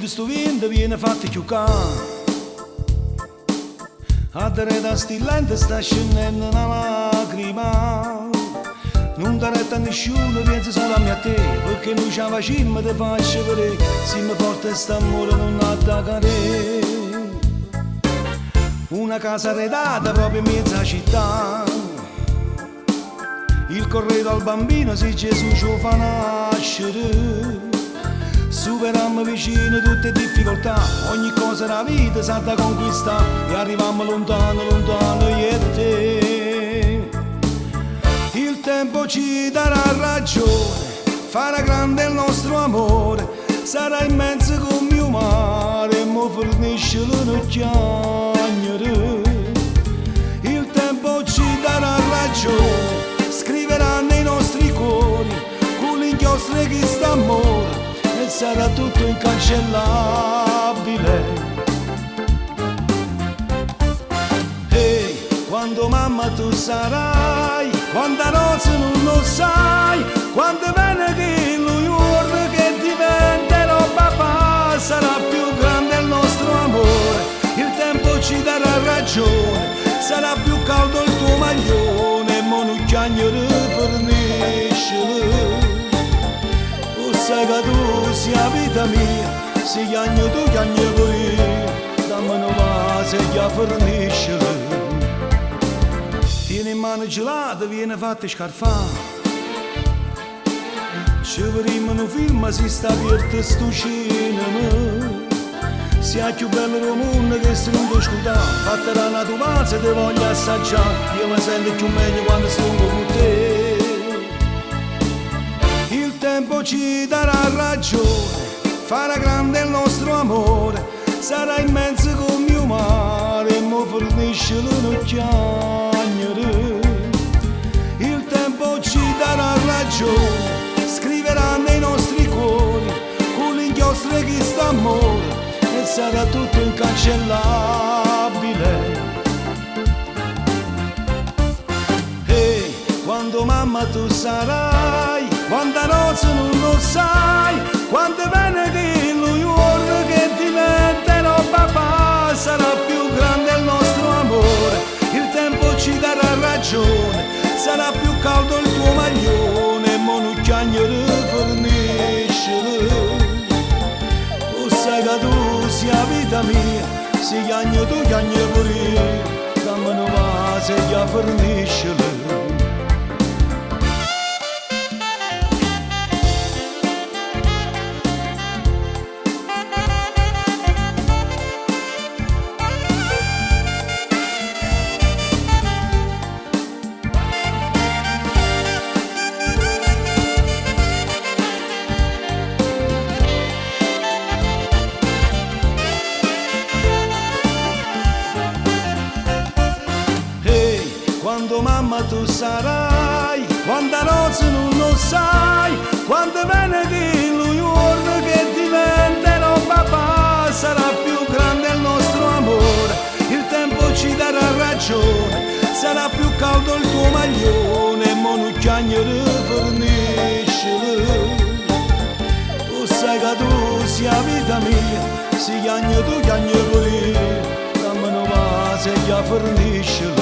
sto vento viene fatto chiucare. A te da stillente sta scendendo una lacrima. Non ti retta nessuno, pensa solo a me a te, perché noi ci facciamo te faccio vedere, se mi porta st'amore non attaccare. Una casa arredata proprio in mezzo alla città, il corredo al bambino se Gesù ci fa nascere. Superammo vicino tutte difficoltà, ogni cosa della vita sa da conquistare e arrivammo lontano, lontano io e te. Il tempo ci darà ragione, farà grande il nostro amore, sarà immenso come il mare e mi fornisce le chiagnere. Il tempo ci darà ragione, scriverà nei nostri cuori con l'inchiostro che sta amore e sarà tutto incancellabile. Ehi, quando mamma tu sarai, quanta nozze non lo sai, quando viene che lui giorno che diventerò papà, sarà più grande il nostro amore, il tempo ci darà ragione, sarà più caldo il tuo maglione, mo non chiagnere fornisce. Sai che tu sia la vita mia, se chiagno tu chiagno pure, dammi una vase che fornisce. Tieni in mano gelata, viene fatta scarfare. Ci vedremo un film, si sta aperto sto cinema. Sia più bello del mondo che se non ti ascoltare, fatta da una tua vase te voglio assaggiare, io mi sento più meglio quando sto con te. Il tempo ci darà ragione, farà grande il nostro amore, sarà immenso come il mare e mi fornisce le chiagnere. Il tempo ci darà ragione, scriverà nei nostri cuori con l'inchiostro che sta amore e sarà tutto incancellabile. Ehi, quando mamma tu sarai, quanta nozze non lo sai, quando viene che lui giorno che diventerò papà, sarà più grande il nostro amore, il tempo ci darà ragione, sarà più caldo il tuo maglione, mo non chiagnere fornisce. O sai che tu sia la vita mia, se chiagno tu chiagno pure, dammi una vase che fornisce. Quando mamma tu sarai, quanta nozze non lo sai, quando viene che lui giorno che diventerò papà, sarà più grande il nostro amore, il tempo ci darà ragione, sarà più caldo il tuo maglione, mo non chiagnere fornisce. O sai che tu sia la vita mia, se chiagno tu chiagno pure, dammi una vase che fornisce.